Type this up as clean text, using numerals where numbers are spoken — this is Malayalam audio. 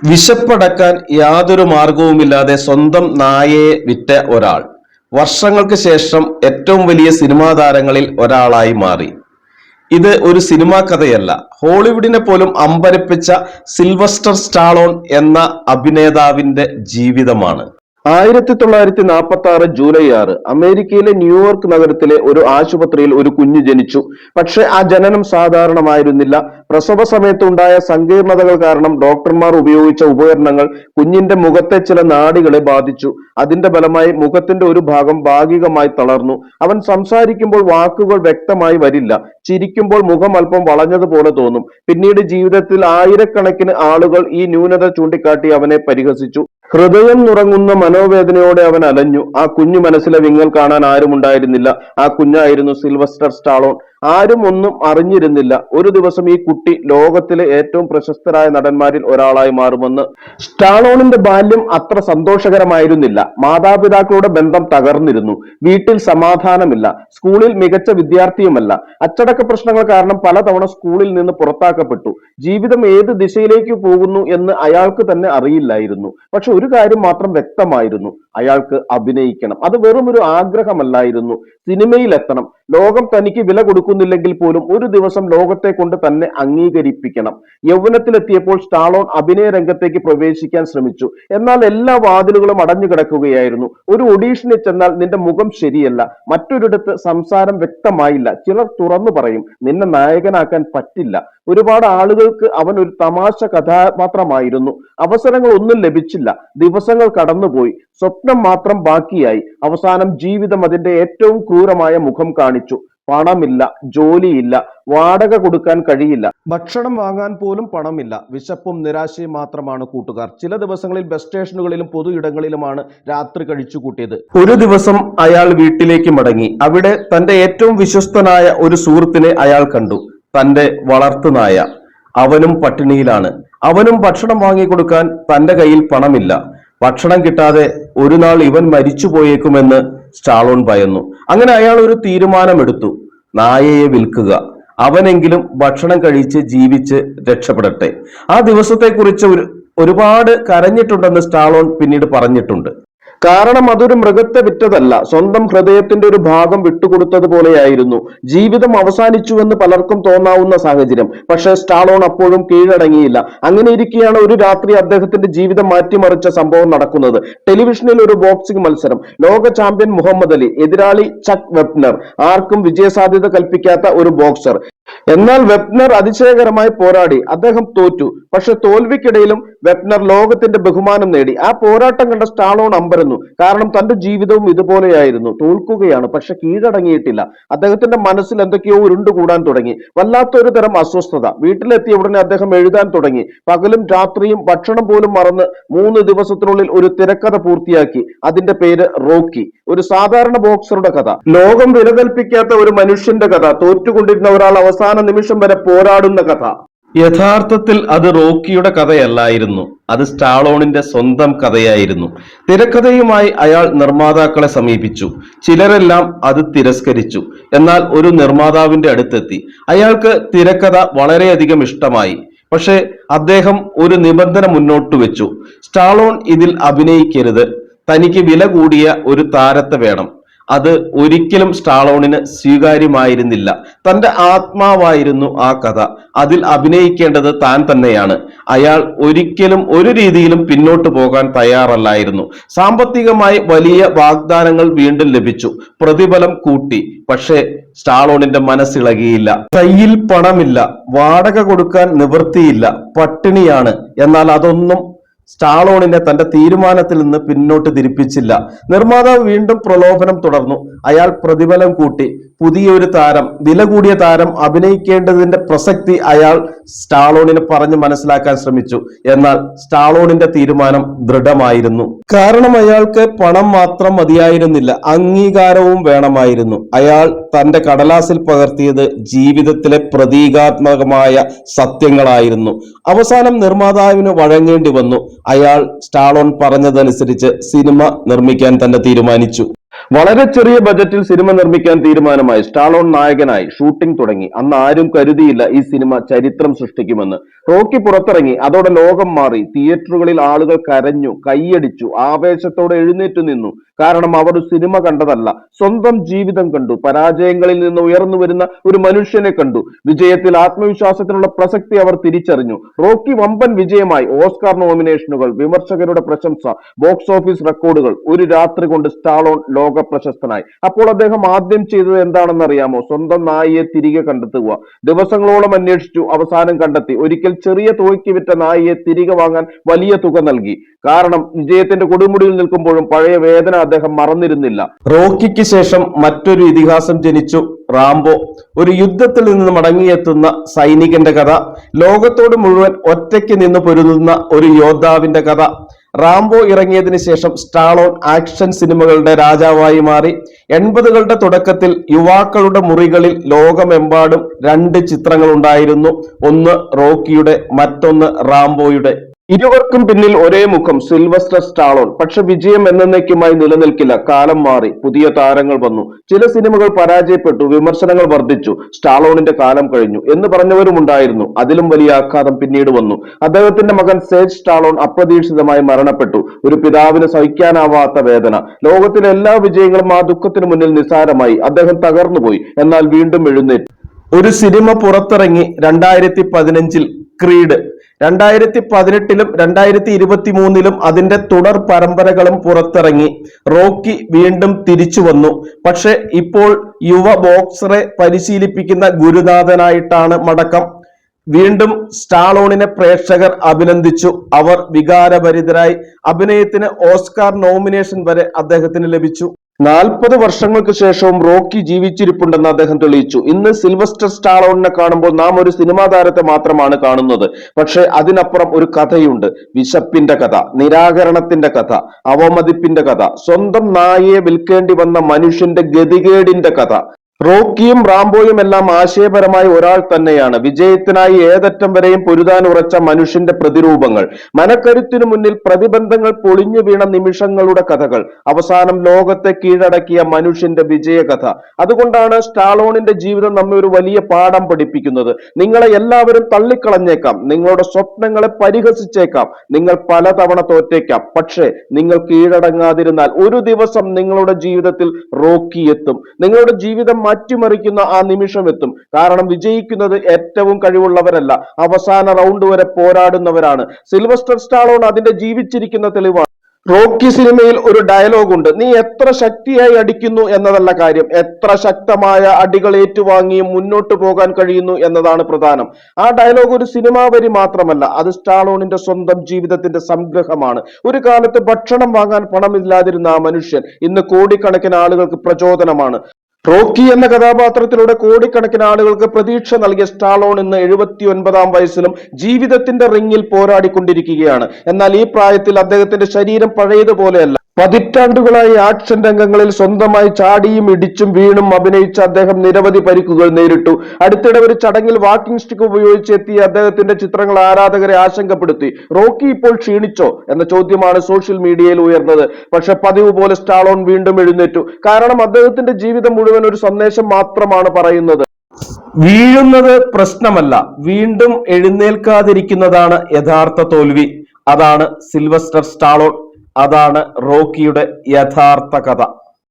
വിശപ്പടക്കാൻ യാതൊരു മാർഗവുമില്ലാതെ സ്വന്തം നായയെ വിറ്റ ഒരാൾ വർഷങ്ങൾക്ക് ശേഷം ഏറ്റവും വലിയ സിനിമാ താരങ്ങളിൽ ഒരാളായി മാറി. ഇത് ഒരു സിനിമാ കഥയല്ല, ഹോളിവുഡിനെ പോലും അമ്പരപ്പിച്ച സിൽവസ്റ്റർ സ്റ്റാലോൺ എന്ന അഭിനേതാവിന്റെ ജീവിതമാണ്. 1946 ജൂലൈ 6 അമേരിക്കയിലെ ന്യൂയോർക്ക് നഗരത്തിലെ ഒരു ആശുപത്രിയിൽ ഒരു കുഞ്ഞ് ജനിച്ചു. പക്ഷെ ആ ജനനം സാധാരണമായിരുന്നില്ല. പ്രസവ സമയത്തുണ്ടായ സങ്കീർണതകൾ കാരണം ഡോക്ടർമാർ ഉപയോഗിച്ച ഉപകരണങ്ങൾ കുഞ്ഞിന്റെ മുഖത്തെ ചില നാഡികളെ ബാധിച്ചു. അതിന്റെ ഫലമായി മുഖത്തിന്റെ ഒരു ഭാഗം ഭാഗികമായി തളർന്നു. അവൻ സംസാരിക്കുമ്പോൾ വാക്കുകൾ വ്യക്തമായി വരില്ല. ചിരിക്കുമ്പോൾ മുഖം അല്പം വളഞ്ഞതുപോലെ തോന്നും. പിന്നീട് ജീവിതത്തിൽ ആയിരക്കണക്കിന് ആളുകൾ ഈ ന്യൂനത ചൂണ്ടിക്കാട്ടി അവനെ പരിഹസിച്ചു. ഹൃദയം നുറങ്ങുന്ന മനോവേദനയോടെ അവൻ അലഞ്ഞു. ആ കുഞ്ഞു മനസ്സിലെ വിങ്ങൽ കാണാൻ ആരും ഉണ്ടായിരുന്നില്ല. ആ കുഞ്ഞായിരുന്നു സിൽവസ്റ്റർ സ്റ്റാലോൺ. ആരും ഒന്നും അറിഞ്ഞിരുന്നില്ല. ഒരു ദിവസം ഈ കുട്ടി ലോകത്തിലെ ഏറ്റവും പ്രശസ്തരായ നടന്മാരിൽ ഒരാളായി മാറുമെന്ന്. സ്റ്റാലോണിന്റെ ബാല്യം അത്ര സന്തോഷകരമായിരുന്നില്ല. മാതാപിതാക്കളുടെ ബന്ധം തകർന്നിരുന്നു. വീട്ടിൽ സമാധാനമില്ല. സ്കൂളിൽ മികച്ച വിദ്യാർത്ഥിയുമല്ല. അച്ചടക്ക പ്രശ്നങ്ങൾ കാരണം പലതവണ സ്കൂളിൽ നിന്ന് പുറത്താക്കപ്പെട്ടു. ജീവിതം ഏത് ദിശയിലേക്ക് പോകുന്നു എന്ന് അയാൾക്ക് തന്നെ അറിയില്ലായിരുന്നു. പക്ഷെ ഒരു കാര്യം മാത്രം വ്യക്തമായിരുന്നു: അയാൾക്ക് അഭിനയിക്കണം. അത് വെറും ഒരു ആഗ്രഹമല്ലായിരുന്നു. സിനിമയിൽ എത്തണം. ലോകം തനിക്ക് വില കൊടുക്കുന്നില്ലെങ്കിൽ പോലും ഒരു ദിവസം ലോകത്തെ കൊണ്ട് തന്നെ അംഗീകരിപ്പിക്കണം. യൗവനത്തിലെത്തിയപ്പോൾ സ്റ്റാലോൺ അഭിനയ രംഗത്തേക്ക് പ്രവേശിക്കാൻ ശ്രമിച്ചു. എന്നാൽ എല്ലാ വാതിലുകളും അടഞ്ഞു കിടക്കുകയായിരുന്നു. ഒരു ഓഡീഷനിൽ ചെന്നാൽ നിന്റെ മുഖം ശരിയല്ല, മറ്റൊരിടത്ത് സംസാരം വ്യക്തമായില്ല, ചിലർ തുറന്നു പറയും നിന്നെ നായകനാക്കാൻ പറ്റില്ല. ഒരുപാട് ആളുകൾക്ക് അവൻ ഒരു തമാശ കഥാപാത്രമായിരുന്നു. അവസരങ്ങൾ ഒന്നും ലഭിച്ചില്ല. ദിവസങ്ങൾ കടന്നുപോയി. സ്വപ്നം മാത്രം ബാക്കിയായി. അവസാനം ജീവിതം അതിന്റെ ഏറ്റവും ക്രൂരമായ മുഖം കാണിച്ചു. പണമില്ല, ജോലിയില്ല, വാടക കൊടുക്കാൻ കഴിയില്ല, ഭക്ഷണം വാങ്ങാൻ പോലും പണമില്ല. വിശപ്പും നിരാശയും മാത്രമാണ് കൂട്ടുകാർ. ചില ദിവസങ്ങളിൽ ബസ് സ്റ്റേഷനുകളിലും പൊതു ഇടങ്ങളിലുമാണ് രാത്രി കഴിച്ചു കൂട്ടിയത്. ഒരു ദിവസം അയാൾ വീട്ടിലേക്ക് മടങ്ങി. അവിടെ തന്റെ ഏറ്റവും വിശ്വസ്തനായ ഒരു സുഹൃത്തിനെ അയാൾ കണ്ടു. തന്റെ വളർത്തുനായ. അവനും പട്ടിണിയിലാണ്. അവനും ഭക്ഷണം വാങ്ങിക്കൊടുക്കാൻ തന്റെ കയ്യിൽ പണമില്ല. ഭക്ഷണം കിട്ടാതെ ഒരു നാൾ ഇവൻ മരിച്ചു പോയേക്കുമെന്ന് സ്റ്റാലോൺ ഭയന്നു. അങ്ങനെ അയാൾ ഒരു തീരുമാനമെടുത്തു: നായയെ വിൽക്കുക. അവനെങ്കിലും ഭക്ഷണം കഴിച്ച് ജീവിച്ച് രക്ഷപ്പെടട്ടെ. ആ ദിവസത്തെക്കുറിച്ച് ഒരുപാട് കരഞ്ഞിട്ടുണ്ടെന്ന് സ്റ്റാലോൺ പിന്നീട് പറഞ്ഞിട്ടുണ്ട്. കാരണം അതൊരു മൃഗത്തെ വിറ്റതല്ല, സ്വന്തം ഹൃദയത്തിന്റെ ഒരു ഭാഗം വിട്ടുകൊടുത്തതുപോലെയായിരുന്നു. ജീവിതം അവസാനിച്ചുവെന്ന് പലർക്കും തോന്നാവുന്ന സാഹചര്യം. പക്ഷെ സ്റ്റാലോൺ അപ്പോഴും കീഴടങ്ങിയില്ല. അങ്ങനെ ഇരിക്കെയാണ് ഒരു രാത്രി അദ്ദേഹത്തിന്റെ ജീവിതം മാറ്റിമറിച്ച സംഭവം നടക്കുന്നത്. ടെലിവിഷനിൽ ഒരു ബോക്സിംഗ് മത്സരം. ലോക ചാമ്പ്യൻ മുഹമ്മദ് അലി, എതിരാളി ചക്ക് വെപ്നർ. ആർക്കും വിജയസാധ്യത കൽപ്പിക്കാത്ത ഒരു ബോക്സർ. എന്നാൽ വെപ്നർ അതിശയകരമായി പോരാടി. അദ്ദേഹം തോറ്റു. പക്ഷെ തോൽവിക്കിടയിലും വെപ്നർ ലോകത്തിന്റെ ബഹുമാനം നേടി. ആ പോരാട്ടം കണ്ട സ്റ്റാലോൺ അമ്പരന്നു. കാരണം തന്റെ ജീവിതവും ഇതുപോലെയായിരുന്നു. തോൽക്കുകയാണ്, പക്ഷെ കീഴടങ്ങിയിട്ടില്ല. അദ്ദേഹത്തിന്റെ മനസ്സിൽ എന്തൊക്കെയോ ഉരുണ്ടുകൂടാൻ തുടങ്ങി. വല്ലാത്തൊരു തരം അസ്വസ്ഥത. വീട്ടിലെത്തിയ ഉടനെ അദ്ദേഹം എഴുതാൻ തുടങ്ങി. പകലും രാത്രിയും ഭക്ഷണം പോലും മറന്ന് 3 ദിവസത്തിനുള്ളിൽ ഒരു തിരക്കഥ പൂർത്തിയാക്കി. അതിന്റെ പേര് റോക്കി. ഒരു സാധാരണ ബോക്സറുടെ കഥ. ലോകം വില കൽപ്പിക്കാത്ത ഒരു മനുഷ്യന്റെ കഥ. തോറ്റുകൊണ്ടിരുന്ന ഒരാൾ അവസാന നിമിഷം വരെ പോരാടുന്ന കഥ. യഥാർത്ഥത്തിൽ അത് റോക്കിയുടെ കഥയല്ലായിരുന്നു. അത് സ്റ്റാലോണിന്റെ സ്വന്തം കഥയായിരുന്നു. തിരക്കഥയുമായി അയാൾ നിർമ്മാതാക്കളെ സമീപിച്ചു. ചിലരെല്ലാം അത് തിരസ്കരിച്ചു. എന്നാൽ ഒരു നിർമ്മാതാവിന്റെ അടുത്തെത്തി. അയാൾക്ക് തിരക്കഥ വളരെയധികം ഇഷ്ടമായി. പക്ഷെ അദ്ദേഹം ഒരു നിബന്ധന മുന്നോട്ട് വെച്ചു: സ്റ്റാലോൺ ഇതിൽ അഭിനയിക്കരുത്. തനിക്ക് വില കൂടിയ ഒരു താരത്തെ വേണം. അത് ഒരിക്കലും സ്റ്റാലോണിന് സ്വീകാര്യമായിരുന്നില്ല. തന്റെ ആത്മാവായിരുന്നു ആ കഥ. അതിൽ അഭിനയിക്കേണ്ടത് താൻ തന്നെയാണ്. അയാൾ ഒരിക്കലും ഒരു രീതിയിലും പിന്നോട്ട് പോകാൻ തയ്യാറല്ലായിരുന്നു. സാമ്പത്തികമായി വലിയ വാഗ്ദാനങ്ങൾ വീണ്ടും ലഭിച്ചു. പ്രതിഫലം കൂട്ടി. പക്ഷേ സ്റ്റാലോണിന്റെ മനസ്സിളകിയില്ല. കയ്യിൽ പണമില്ല, വാടക കൊടുക്കാൻ നിവൃത്തിയില്ല, പട്ടിണിയാണ്. എന്നാൽ അതൊന്നും സ്റ്റാലോണിനെ തന്റെ തീരുമാനത്തിൽ നിന്ന് പിന്നോട്ട് തിരിപ്പിച്ചില്ല. നിർമ്മാതാവ് വീണ്ടും പ്രലോഭനം തുടർന്നു. അയാൾ പ്രതിഫലം കൂട്ടി. പുതിയൊരു താരം, വില കൂടിയ താരം അഭിനയിക്കേണ്ടതിന്റെ പ്രസക്തി അയാൾ സ്റ്റാലോണിന് പറഞ്ഞ് മനസ്സിലാക്കാൻ ശ്രമിച്ചു. എന്നാൽ സ്റ്റാലോണിന്റെ തീരുമാനം ദൃഢമായിരുന്നു. കാരണം അയാൾക്ക് പണം മാത്രം മതിയായിരുന്നില്ല, അംഗീകാരവും വേണമായിരുന്നു. അയാൾ തന്റെ കടലാസിൽ പകർത്തിയത് ജീവിതത്തിലെ പ്രതീകാത്മകമായ സത്യങ്ങളായിരുന്നു. അവസാനം നിർമ്മാതാവിന് വഴങ്ങേണ്ടി വന്നു. അയാൾ സ്റ്റാലോൺ പറഞ്ഞതനുസരിച്ച് സിനിമ നിർമ്മിക്കാൻ തന്നെ തീരുമാനിച്ചു. വളരെ ചെറിയ ബജറ്റിൽ സിനിമ നിർമ്മിക്കാൻ തീരുമാനമായി. സ്റ്റാലോൺ നായകനായി. ഷൂട്ടിംഗ് തുടങ്ങി. അന്ന് ആരും കരുതിയില്ല ഈ സിനിമ ചരിത്രം സൃഷ്ടിക്കുമെന്ന്. റോക്കി പുറത്തിറങ്ങി. അതോടെ ലോകം മാറി. തിയേറ്ററുകളിൽ ആളുകൾ കരഞ്ഞു, കൈയടിച്ചു, ആവേശത്തോടെ എഴുന്നേറ്റു നിന്നു. കാരണം അവർ സിനിമ കണ്ടതല്ല, സ്വന്തം ജീവിതം കണ്ടു. പരാജയങ്ങളിൽ നിന്ന് ഉയർന്നു വരുന്ന ഒരു മനുഷ്യനെ കണ്ടു. വിജയത്തിൽ ആത്മവിശ്വാസത്തിനുള്ള പ്രസക്തി അവർ തിരിച്ചറിഞ്ഞു. റോക്കി വമ്പൻ വിജയമായി. ഓസ്കാർ നോമിനേഷനുകൾ, വിമർശകരുടെ പ്രശംസ, ബോക്സ് ഓഫീസ് റെക്കോർഡുകൾ. ഒരു രാത്രി കൊണ്ട് സ്റ്റാലോൺ ലോക പ്രശസ്തനായി. അപ്പോൾ അദ്ദേഹം ആദ്യം ചെയ്തത് എന്താണെന്ന് അറിയാമോ? സ്വന്തം നായിയെ തിരികെ കണ്ടെത്തുക. ദിവസങ്ങളോളം അന്വേഷിച്ചു, അവസാനം കണ്ടെത്തി. ഒരിക്കൽ ചെറിയ തുകയ്ക്ക് വിറ്റ നായിയെ തിരികെ വാങ്ങാൻ വലിയ തുക നൽകി. കാരണം വിജയത്തിന്റെ കൊടുമുടിയിൽ നിൽക്കുമ്പോഴും പഴയ വേദന അദ്ദേഹം മറന്നിരുന്നില്ല. റോക്കിക്ക് ശേഷം മറ്റൊരു ഇതിഹാസം ജനിച്ചു, റാംബോ. ഒരു യുദ്ധത്തിൽ നിന്ന് മടങ്ങിയെത്തുന്ന സൈനികന്റെ കഥ. ലോകത്തോട് മുഴുവൻ ഒറ്റയ്ക്ക് നിന്ന് പൊരുതുന്ന ഒരു യോദ്ധാവിന്റെ കഥ. റാംബോ ഇറങ്ങിയതിനു ശേഷം സ്റ്റാലോൺ ആക്ഷൻ സിനിമകളുടെ രാജാവായി മാറി. 80കളുടെ തുടക്കത്തിൽ യുവാക്കളുടെ മുറികളിൽ ലോകമെമ്പാടും 2 ചിത്രങ്ങൾ ഉണ്ടായിരുന്നു. ഒന്ന് റോക്കിയുടെ, മറ്റൊന്ന് റാംബോയുടെ. ഇരുവർക്കും പിന്നിൽ ഒരേ മുഖം, സിൽവസ്റ്റർ സ്റ്റാലോൺ. പക്ഷെ വിജയം എന്നേക്കുമായി നിലനിൽക്കില്ല. കാലം മാറി, പുതിയ താരങ്ങൾ വന്നു. ചില സിനിമകൾ പരാജയപ്പെട്ടു, വിമർശനങ്ങൾ വർദ്ധിച്ചു. സ്റ്റാലോണിന്റെ കാലം കഴിഞ്ഞു എന്ന് പറഞ്ഞവരും ഉണ്ടായിരുന്നു. അതിലും വലിയ ആഘാതം പിന്നീട് വന്നു. അദ്ദേഹത്തിന്റെ മകൻ സേജ് സ്റ്റാലോൺ അപ്രതീക്ഷിതമായി മരണപ്പെട്ടു. ഒരു പിതാവിന് സഹിക്കാനാവാത്ത വേദന. ലോകത്തിലെ എല്ലാ വിജയങ്ങളും ആ ദുഃഖത്തിന് മുന്നിൽ നിസാരമായി. അദ്ദേഹം തകർന്നുപോയി. എന്നാൽ വീണ്ടും എഴുന്നേറ്റു. ഒരു സിനിമ പുറത്തിറങ്ങി 2015-ൽ, ക്രീഡ്. 2018-ലും 2023-ലും അതിന്റെ തുടർ പരമ്പരകളും പുറത്തിറങ്ങി. റോക്കി വീണ്ടും തിരിച്ചു വന്നു. പക്ഷെ ഇപ്പോൾ യുവ ബോക്സറെ പരിശീലിപ്പിക്കുന്ന ഗുരുനാഥനായിട്ടാണ് മടക്കം. വീണ്ടും സ്റ്റാലോണിനെ പ്രേക്ഷകർ അഭിനന്ദിച്ചു. അവർ വികാരഭരിതരായി. അഭിനയത്തിന് ഓസ്കാർ നോമിനേഷൻ വരെ അദ്ദേഹത്തിന് ലഭിച്ചു. 40 വർഷങ്ങൾക്ക് ശേഷവും റോക്കി ജീവിച്ചിരിപ്പുണ്ടെന്ന് അദ്ദേഹം തെളിയിച്ചു. ഇന്ന് സിൽവസ്റ്റർ സ്റ്റാലോണിനെ കാണുമ്പോൾ നാം ഒരു സിനിമാ താരത്തെ മാത്രമാണ് കാണുന്നത്. പക്ഷെ അതിനപ്പുറം ഒരു കഥയുണ്ട്. വിശപ്പിന്റെ കഥ, നിരാകരണത്തിന്റെ കഥ, അവമതിപ്പിന്റെ കഥ, സ്വന്തം നായയെ വിൽക്കേണ്ടി വന്ന മനുഷ്യന്റെ ഗതികേടിന്റെ കഥ. റോക്കിയും റാംബോയും എല്ലാം ആശയപരമായി ഒരാൾ തന്നെയാണ്. വിജയത്തിനായി ഏതറ്റം വരെയും പൊരുതാൻ ഉറച്ച മനുഷ്യന്റെ പ്രതിരൂപങ്ങൾ. മനക്കരുത്തിനു മുന്നിൽ പ്രതിബന്ധങ്ങൾ പൊളിഞ്ഞു വീണ നിമിഷങ്ങളുടെ കഥകൾ. അവസാനം ലോകത്തെ കീഴടക്കിയ മനുഷ്യന്റെ വിജയകഥ. അതുകൊണ്ടാണ് സ്റ്റാലോണിന്റെ ജീവിതം നമ്മെ ഒരു വലിയ പാഠം പഠിപ്പിക്കുന്നത്. നിങ്ങളെ എല്ലാവരും തള്ളിക്കളഞ്ഞേക്കാം, നിങ്ങളുടെ സ്വപ്നങ്ങളെ പരിഹസിച്ചേക്കാം, നിങ്ങൾ പലതവണ തോറ്റേക്കാം. പക്ഷേ നിങ്ങൾ കീഴടങ്ങാതിരുന്നാൽ ഒരു ദിവസം നിങ്ങളുടെ ജീവിതത്തിൽ റോക്കി എത്തും. നിങ്ങളുടെ ജീവിതം മാറ്റിമറിക്കുന്ന ആ നിമിഷം എത്തും. കാരണം വിജയിക്കുന്നത് ഏറ്റവും കഴിവുള്ളവരല്ല, അവസാന റൗണ്ട് വരെ പോരാടുന്നവരാണ്. സിൽവസ്റ്റർ സ്റ്റാലോൺ അതിന്റെ ജീവിച്ചിരിക്കുന്ന തെളിവാണ്. റോക്കി സിനിമയിൽ ഒരു ഡയലോഗ് ഉണ്ട്. നീ എത്ര ശക്തിയായി അടിക്കുന്നു എന്നതല്ല കാര്യം, എത്ര ശക്തമായ അടികൾ ഏറ്റുവാങ്ങിയും മുന്നോട്ട് പോകാൻ കഴിയുന്നു എന്നതാണ് പ്രധാനം. ആ ഡയലോഗ് ഒരു സിനിമാ വരി മാത്രമല്ല, അത് സ്റ്റാലോണിന്റെ സ്വന്തം ജീവിതത്തിന്റെ സംഗ്രഹമാണ്. ഒരു കാലത്ത് ഭക്ഷണം വാങ്ങാൻ പണമില്ലാതിരുന്ന ആ മനുഷ്യൻ ഇന്ന് കോടിക്കണക്കിന് ആളുകൾക്ക് പ്രചോദനമാണ്. റോക്കി എന്ന കഥാപാത്രത്തിലൂടെ കോടിക്കണക്കിന് ആളുകൾക്ക് പ്രതീക്ഷ നൽകിയ സ്റ്റാലോൺ ഇന്ന് 79-ാം വയസ്സിലും ജീവിതത്തിന്റെ റിങ്ങിൽ പോരാടിക്കൊണ്ടിരിക്കുകയാണ്. എന്നാൽ ഈ പ്രായത്തിൽ അദ്ദേഹത്തിന്റെ ശരീരം പഴയതുപോലെയല്ല. പതിറ്റാണ്ടുകളായി ആക്ഷൻ രംഗങ്ങളിൽ സ്വന്തമായി ചാടിയും ഇടിച്ചും വീണും അഭിനയിച്ച അദ്ദേഹം നിരവധി പരിക്കുകൾ നേരിട്ടു. അടുത്തിടെ ഒരു ചടങ്ങിൽ വാക്കിംഗ് സ്റ്റിക്ക് ഉപയോഗിച്ച് എത്തിയ അദ്ദേഹത്തിന്റെ ചിത്രങ്ങൾ ആരാധകരെ ആശങ്കപ്പെടുത്തി. റോക്കി ഇപ്പോൾ ക്ഷീണിച്ചോ എന്ന ചോദ്യമാണ് സോഷ്യൽ മീഡിയയിൽ ഉയർന്നത്. പക്ഷെ പതിവ് പോലെ സ്റ്റാലോൺ വീണ്ടും എഴുന്നേറ്റു. കാരണം അദ്ദേഹത്തിന്റെ ജീവിതം മുഴുവൻ ഒരു സന്ദേശം മാത്രമാണ് പറയുന്നത്. വീഴുന്നത് പ്രശ്നമല്ല, വീണ്ടും എഴുന്നേൽക്കാതിരിക്കുന്നതാണ് യഥാർത്ഥ തോൽവി. അതാണ് സിൽവസ്റ്റർ സ്റ്റാലോൺ. അതാണ് റോക്കിയുടെ യഥാർത്ഥ കഥ.